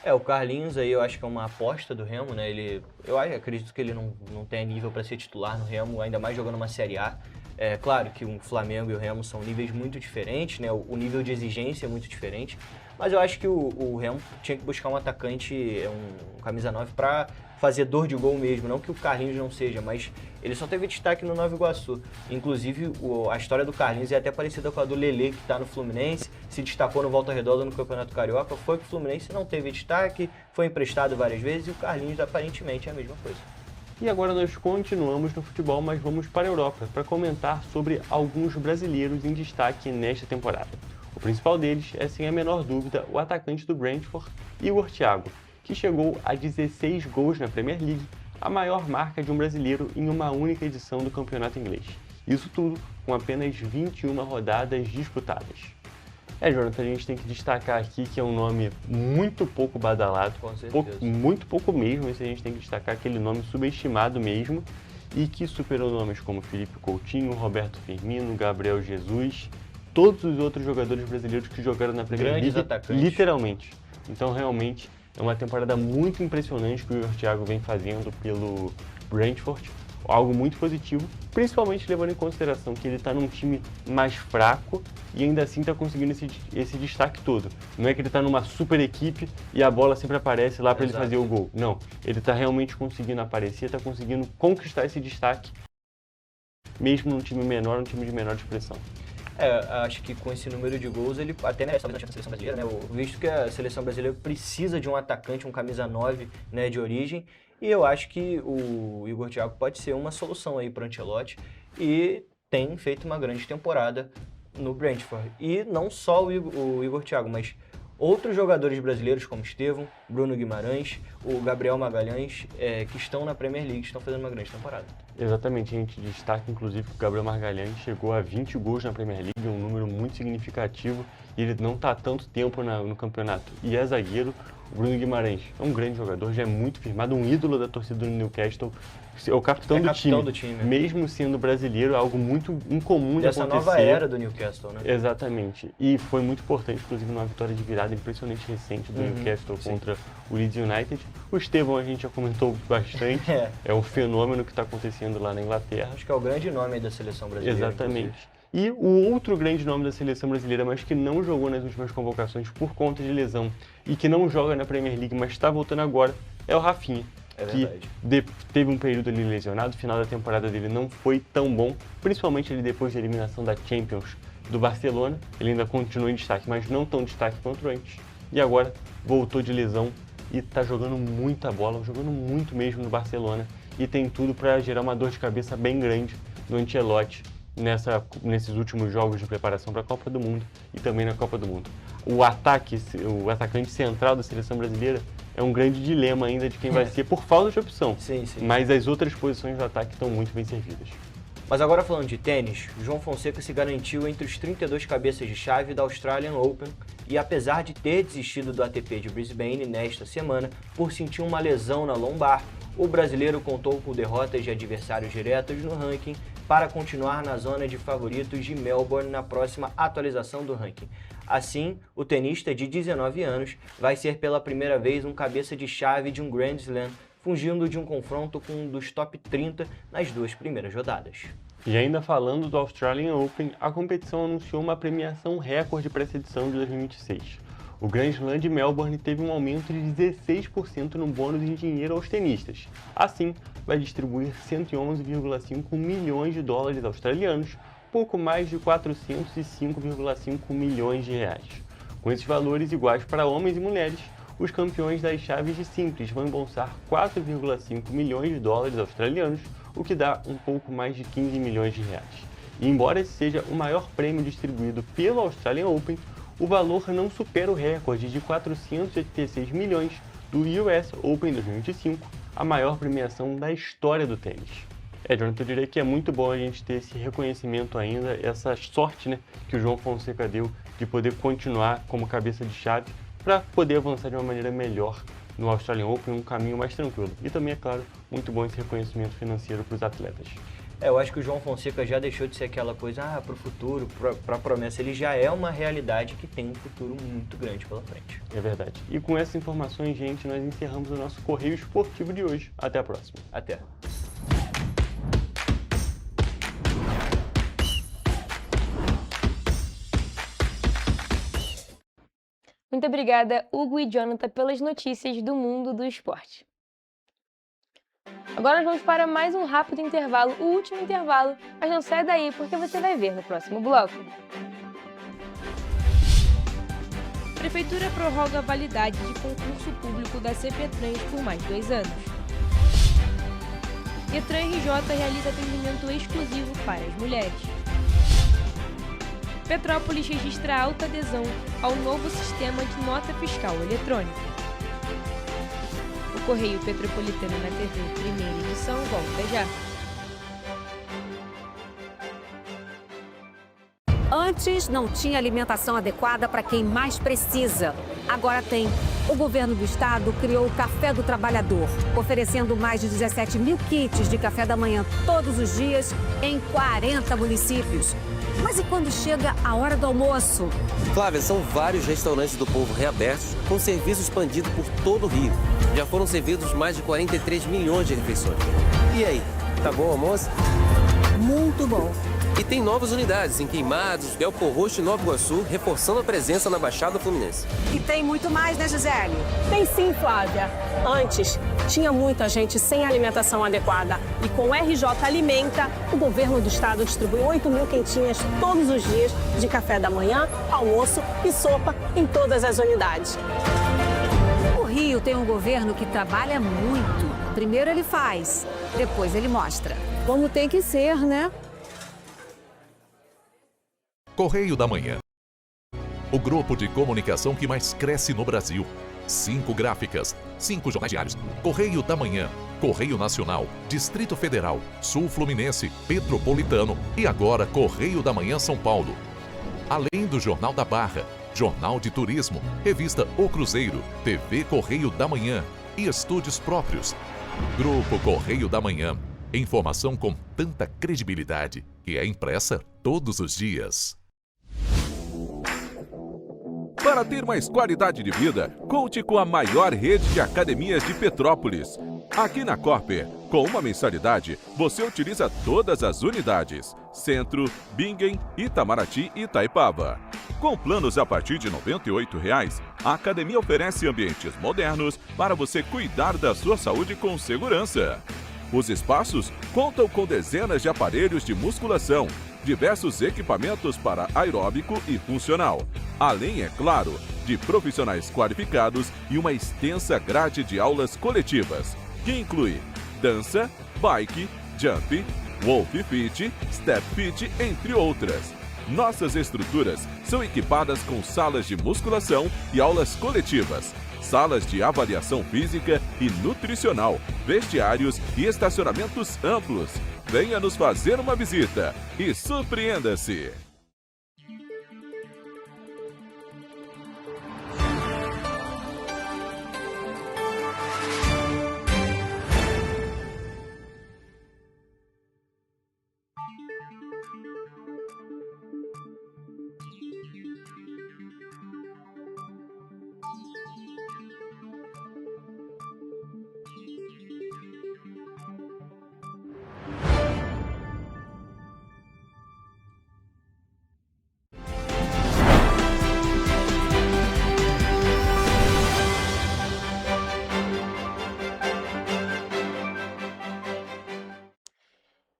O Carlinhos aí eu acho que é uma aposta do Remo, né? Eu acredito que ele não tem nível para ser titular no Remo, ainda mais jogando uma Série A. É claro que o Flamengo e o Remo são níveis muito diferentes, né? O nível de exigência é muito diferente, mas eu acho que o Remo tinha que buscar um atacante, um camisa 9 para fazedor de gol mesmo, não que o Carlinhos não seja, mas ele só teve destaque no Nova Iguaçu. Inclusive, a história do Carlinhos é até parecida com a do Lelê, que está no Fluminense, se destacou no Volta Redonda no Campeonato Carioca, foi que o Fluminense não teve destaque, foi emprestado várias vezes, e o Carlinhos aparentemente é a mesma coisa. E agora nós continuamos no futebol, mas vamos para a Europa para comentar sobre alguns brasileiros em destaque nesta temporada. O principal deles é, sem a menor dúvida, o atacante do Brentford, Igor Thiago, que chegou a 16 gols na Premier League, a maior marca de um brasileiro em uma única edição do campeonato inglês. Isso tudo com apenas 21 rodadas disputadas. Jonathan, a gente tem que destacar aqui que é um nome muito pouco badalado, muito pouco mesmo, esse a gente tem que destacar aquele nome subestimado mesmo, e que superou nomes como Felipe Coutinho, Roberto Firmino, Gabriel Jesus, todos os outros jogadores brasileiros que jogaram na Premier League, literalmente. Então, realmente, é uma temporada muito impressionante que o Igor Thiago vem fazendo pelo Brentford, algo muito positivo, principalmente levando em consideração que ele está num time mais fraco e ainda assim está conseguindo esse destaque todo. Não é que ele está numa super equipe e a bola sempre aparece lá para ele fazer o gol. Não, ele está realmente conseguindo aparecer, está conseguindo conquistar esse destaque, mesmo num time menor, num time de menor expressão. Acho que com esse número de gols, ele até na seleção brasileira, né, visto que a seleção brasileira precisa de um atacante, um camisa 9, né, de origem, e eu acho que o Igor Thiago pode ser uma solução aí para o Ancelotti e tem feito uma grande temporada no Brentford. E não só o Igor Thiago, mas outros jogadores brasileiros como Estevão, Bruno Guimarães, o Gabriel Magalhães, que estão na Premier League, estão fazendo uma grande temporada. Exatamente, a gente destaca inclusive que o Gabriel Magalhães chegou a 20 gols na Premier League, um número muito significativo, e ele não está há tanto tempo no campeonato. E é zagueiro. O Bruno Guimarães é um grande jogador, já é muito firmado, um ídolo da torcida do Newcastle, é o capitão do time. Mesmo sendo brasileiro, é algo muito incomum de acontecer. Essa nova era do Newcastle, né? Exatamente, e foi muito importante, inclusive numa vitória de virada impressionante recente do Newcastle contra o Leeds United. O Estevão a gente já comentou bastante, é um fenômeno que está acontecendo lá na Inglaterra. Acho que é o grande nome aí da seleção brasileira. Exatamente. Inclusive. E o outro grande nome da seleção brasileira, mas que não jogou nas últimas convocações por conta de lesão e que não joga na Premier League, mas está voltando agora, é o Rafinha. Que teve um período ali lesionado, o final da temporada dele não foi tão bom, principalmente ali depois da eliminação da Champions do Barcelona. Ele ainda continuou em destaque, mas não tão destaque quanto antes. E agora voltou de lesão e está jogando muita bola, jogando muito mesmo no Barcelona. E tem tudo para gerar uma dor de cabeça bem grande no Ancelotti nesses últimos jogos de preparação para a Copa do Mundo e também na Copa do Mundo. O atacante central da seleção brasileira é um grande dilema ainda de quem vai ser por falta de opção. Sim. Mas as outras posições do ataque estão muito bem servidas. Mas agora falando de tênis, João Fonseca se garantiu entre os 32 cabeças de chave da Australian Open e apesar de ter desistido do ATP de Brisbane nesta semana por sentir uma lesão na lombar, o brasileiro contou com derrotas de adversários diretos no ranking para continuar na zona de favoritos de Melbourne na próxima atualização do ranking. Assim, o tenista de 19 anos vai ser pela primeira vez um cabeça de chave de um Grand Slam, fugindo de um confronto com um dos top 30 nas 2 primeiras rodadas. E ainda falando do Australian Open, a competição anunciou uma premiação recorde para essa edição de 2026. O Grand Slam de Melbourne teve um aumento de 16% no bônus em dinheiro aos tenistas. Assim, vai distribuir 111,5 milhões de dólares australianos, pouco mais de 405,5 milhões de reais. Com esses valores iguais para homens e mulheres, os campeões das chaves de simples vão embolsar 4,5 milhões de dólares australianos, o que dá um pouco mais de 15 milhões de reais. E embora esse seja o maior prêmio distribuído pelo Australian Open, o valor não supera o recorde de 486 milhões do US Open 2025, a maior premiação da história do tênis. Jonathan, eu diria que é muito bom a gente ter esse reconhecimento ainda, essa sorte, que o João Fonseca deu de poder continuar como cabeça de chave para poder avançar de uma maneira melhor no Australian Open, um caminho mais tranquilo. E também, é claro, muito bom esse reconhecimento financeiro para os atletas. Eu acho que o João Fonseca já deixou de ser aquela coisa, para o futuro, para a promessa. Ele já é uma realidade que tem um futuro muito grande pela frente. É verdade. E com essas informações, gente, nós encerramos o nosso Correio Esportivo de hoje. Até a próxima. Até. Muito obrigada, Hugo e Jonathan, pelas notícias do mundo do esporte. Agora nós vamos para mais um rápido intervalo, o último intervalo, mas não sai daí porque você vai ver no próximo bloco. Prefeitura prorroga a validade de concurso público da CPTrans por mais 2 anos. Detran RJ realiza atendimento exclusivo para as mulheres. Petrópolis registra alta adesão ao novo sistema de nota fiscal eletrônica. O Correio Petropolitano na TV, primeira edição, volta já. Antes não tinha alimentação adequada para quem mais precisa. Agora tem. O governo do estado criou o Café do Trabalhador, oferecendo mais de 17 mil kits de café da manhã todos os dias em 40 municípios. Mas e quando chega a hora do almoço? Flávia, são vários restaurantes do povo reabertos com serviço expandido por todo o Rio. Já foram servidos mais de 43 milhões de refeições. E aí, tá bom o almoço? Muito bom. E tem novas unidades em Queimados, Belfor Roxo e Nova Iguaçu, reforçando a presença na Baixada Fluminense. E tem muito mais, né, Gisele? Tem sim, Flávia. Antes, tinha muita gente sem alimentação adequada. E com o RJ Alimenta, o governo do estado distribui 8 mil quentinhas todos os dias de café da manhã, almoço e sopa em todas as unidades. O Rio tem um governo que trabalha muito. Primeiro ele faz, depois ele mostra. Como tem que ser, né? Correio da Manhã. O grupo de comunicação que mais cresce no Brasil. 5 gráficas, 5 jornais diários. Correio da Manhã, Correio Nacional, Distrito Federal, Sul Fluminense, Petropolitano e agora Correio da Manhã São Paulo. Além do Jornal da Barra, Jornal de Turismo, Revista O Cruzeiro, TV Correio da Manhã e estúdios próprios. Grupo Correio da Manhã. Informação com tanta credibilidade que é impressa todos os dias. Para ter mais qualidade de vida, conte com a maior rede de academias de Petrópolis. Aqui na Corper, com uma mensalidade, você utiliza todas as unidades: Centro, Bingen, Itamaraty e Itaipava. Com planos a partir de R$ 98,00, a academia oferece ambientes modernos para você cuidar da sua saúde com segurança. Os espaços contam com dezenas de aparelhos de musculação, diversos equipamentos para aeróbico e funcional, além, é claro, de profissionais qualificados e uma extensa grade de aulas coletivas, que inclui dança, bike, jump, wolf fit, step fit, entre outras. Nossas estruturas são equipadas com salas de musculação e aulas coletivas, salas de avaliação física e nutricional, vestiários e estacionamentos amplos. Venha nos fazer uma visita e surpreenda-se!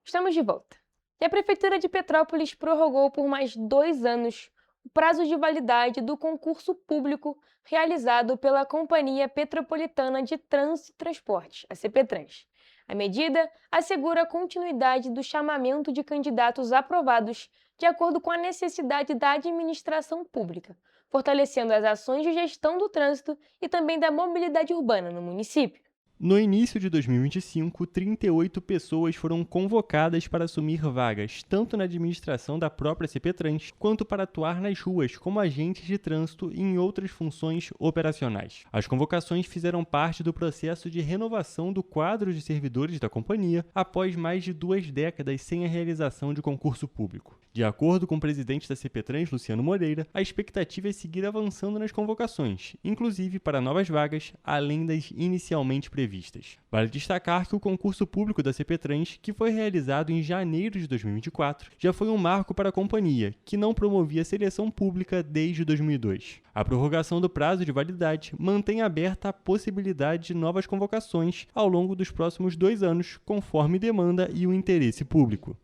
Estamos de volta. E a Prefeitura de Petrópolis prorrogou por mais 2 anos o prazo de validade do concurso público realizado pela Companhia Petropolitana de Trânsito e Transporte, a CPTrans. A medida assegura a continuidade do chamamento de candidatos aprovados de acordo com a necessidade da administração pública, fortalecendo as ações de gestão do trânsito e também da mobilidade urbana no município. No início de 2025, 38 pessoas foram convocadas para assumir vagas, tanto na administração da própria CPTrans, quanto para atuar nas ruas como agentes de trânsito e em outras funções operacionais. As convocações fizeram parte do processo de renovação do quadro de servidores da companhia após mais de 2 décadas sem a realização de concurso público. De acordo com o presidente da CPTrans, Luciano Moreira, a expectativa é seguir avançando nas convocações, inclusive para novas vagas, além das inicialmente previstas. Vale destacar que o concurso público da CPTrans, que foi realizado em janeiro de 2024, já foi um marco para a companhia, que não promovia seleção pública desde 2002. A prorrogação do prazo de validade mantém aberta a possibilidade de novas convocações ao longo dos próximos 2 anos, conforme demanda e o interesse público.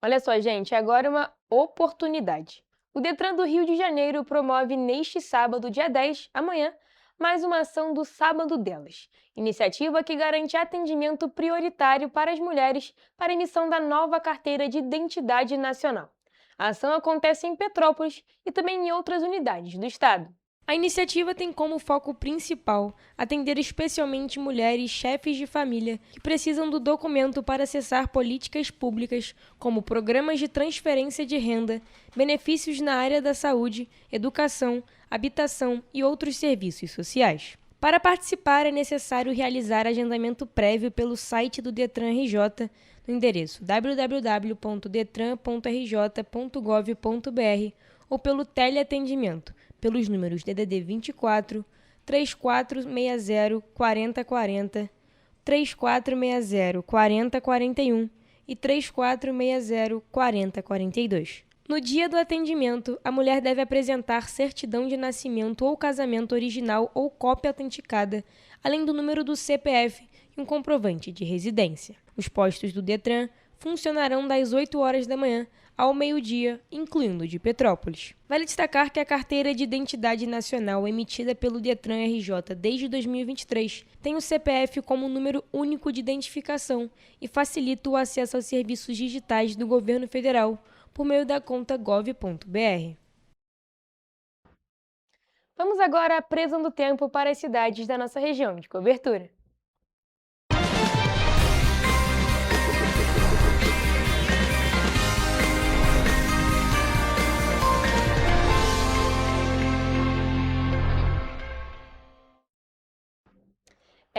Olha só, gente, agora uma oportunidade. O Detran do Rio de Janeiro promove neste sábado, dia 10, amanhã, mais uma ação do Sábado Delas, iniciativa que garante atendimento prioritário para as mulheres para a emissão da nova carteira de identidade nacional. A ação acontece em Petrópolis e também em outras unidades do estado. A iniciativa tem como foco principal atender especialmente mulheres chefes de família que precisam do documento para acessar políticas públicas como programas de transferência de renda, benefícios na área da saúde, educação, habitação e outros serviços sociais. Para participar é necessário realizar agendamento prévio pelo site do Detran RJ no endereço www.detran.rj.gov.br ou pelo teleatendimento pelos números DDD 24 3460 4040, 3460 4041 e 3460 4042. No dia do atendimento, a mulher deve apresentar certidão de nascimento ou casamento original ou cópia autenticada, além do número do CPF e um comprovante de residência. Os postos do Detran funcionarão das 8 horas da manhã ao meio-dia, incluindo o de Petrópolis. Vale destacar que a Carteira de Identidade Nacional emitida pelo Detran RJ desde 2023 tem o CPF como número único de identificação e facilita o acesso aos serviços digitais do governo federal por meio da conta gov.br. Vamos agora à previsão do tempo para as cidades da nossa região de cobertura.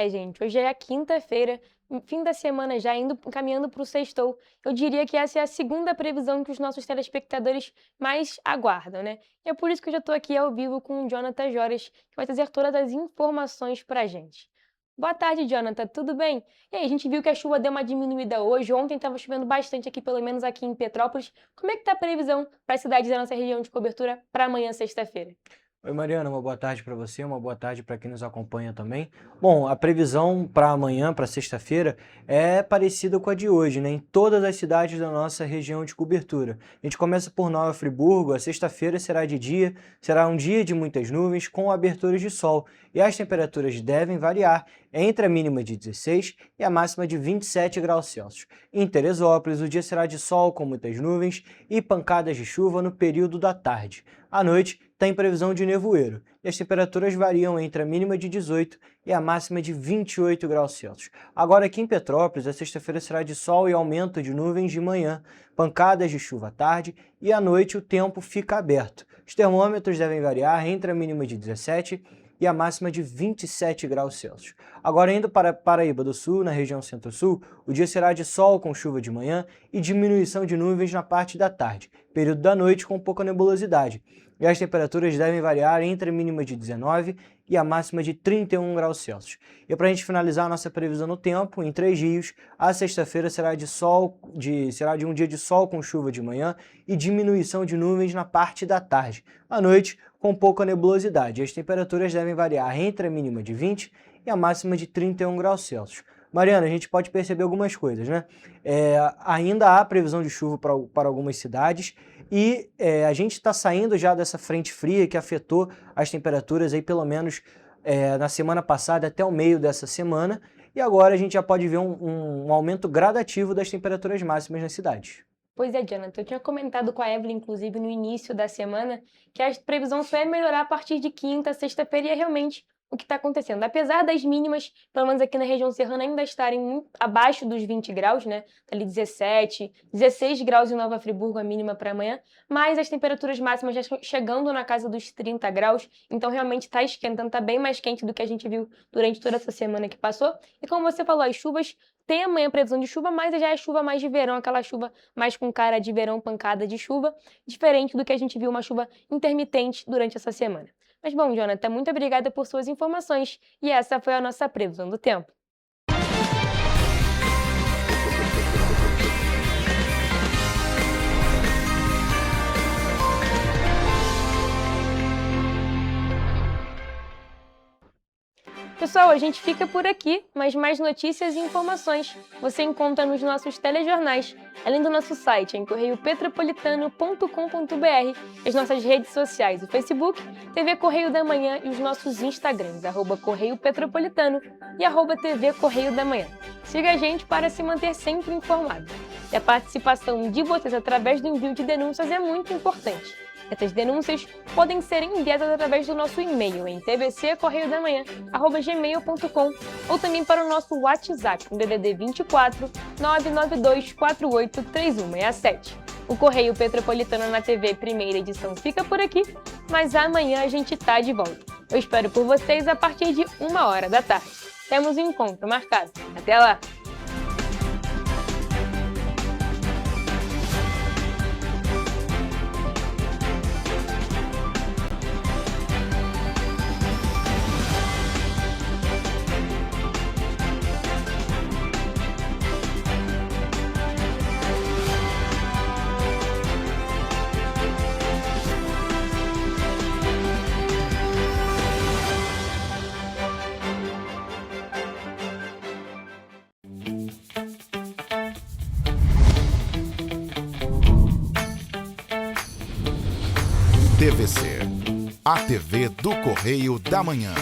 Gente, hoje é a quinta-feira, fim da semana já, caminhando para o sextou. Eu diria que essa é a segunda previsão que os nossos telespectadores mais aguardam, né? E é por isso que eu já estou aqui ao vivo com o Jonathan Joras, que vai trazer todas as informações para a gente. Boa tarde, Jonathan, tudo bem? E aí, a gente viu que a chuva deu uma diminuída hoje, ontem estava chovendo bastante aqui, pelo menos aqui em Petrópolis. Como é que está a previsão para as cidades da nossa região de cobertura para amanhã, sexta-feira? Oi, Mariana, uma boa tarde para você, uma boa tarde para quem nos acompanha também. Bom, a previsão para amanhã, para sexta-feira, é parecida com a de hoje, né? Em todas as cidades da nossa região de cobertura. A gente começa por Nova Friburgo, a sexta-feira será de dia, será um dia de muitas nuvens com aberturas de sol. E as temperaturas devem variar entre a mínima de 16 e a máxima de 27 graus Celsius. Em Teresópolis, o dia será de sol com muitas nuvens e pancadas de chuva no período da tarde. À noite, tem previsão de nevoeiro, e as temperaturas variam entre a mínima de 18 e a máxima de 28 graus Celsius. Agora aqui em Petrópolis, a sexta-feira será de sol e aumento de nuvens de manhã, pancadas de chuva à tarde e à noite o tempo fica aberto. Os termômetros devem variar entre a mínima de 17 e a máxima de 27 graus Celsius. Agora, indo para Paraíba do Sul, na região centro-sul, o dia será de sol com chuva de manhã e diminuição de nuvens na parte da tarde, período da noite com pouca nebulosidade. E as temperaturas devem variar entre a mínima de 19 e a máxima de 31 graus Celsius. E para a gente finalizar a nossa previsão no tempo, em Três Rios, a sexta-feira será de um dia de sol com chuva de manhã e diminuição de nuvens na parte da tarde. À noite, com pouca nebulosidade. E as temperaturas devem variar entre a mínima de 20 e a máxima de 31 graus Celsius. Mariana, a gente pode perceber algumas coisas, né? Ainda há previsão de chuva para algumas cidades e a gente está saindo já dessa frente fria que afetou as temperaturas aí pelo menos na semana passada até o meio dessa semana, e agora a gente já pode ver um aumento gradativo das temperaturas máximas nas cidades. Pois é, Jonathan, eu tinha comentado com a Evelyn, inclusive, no início da semana, que a previsão só ia melhorar a partir de quinta, sexta-feira, e é realmente o que está acontecendo. Apesar das mínimas, pelo menos aqui na região serrana, ainda estarem muito abaixo dos 20 graus, né? Ali 17, 16 graus em Nova Friburgo, a mínima para amanhã, mas as temperaturas máximas já estão chegando na casa dos 30 graus, então realmente está esquentando, está bem mais quente do que a gente viu durante toda essa semana que passou. E como você falou, as chuvas, tem amanhã previsão de chuva, mas já é chuva mais de verão, aquela chuva mais com cara de verão, pancada de chuva, diferente do que a gente viu, uma chuva intermitente durante essa semana. Mas bom, Jonathan, muito obrigada por suas informações e essa foi a nossa previsão do tempo. Pessoal, a gente fica por aqui, mas mais notícias e informações você encontra nos nossos telejornais, além do nosso site em correiopetropolitano.com.br, as nossas redes sociais, o Facebook, TV Correio da Manhã e os nossos Instagrams, @Correio Petropolitano e @TV Correio da Manhã. Siga a gente para se manter sempre informado. E a participação de vocês através do envio de denúncias é muito importante. Essas denúncias podem ser enviadas através do nosso e-mail em tvccorreiodamanhã@gmail.com ou também para o nosso WhatsApp, no DDD 24 992 48 3167. O Correio Petropolitano na TV primeira edição fica por aqui, mas amanhã a gente tá de volta. Eu espero por vocês a partir de 13h. Temos um encontro marcado. Até lá! TVC, a TV do Correio da Manhã.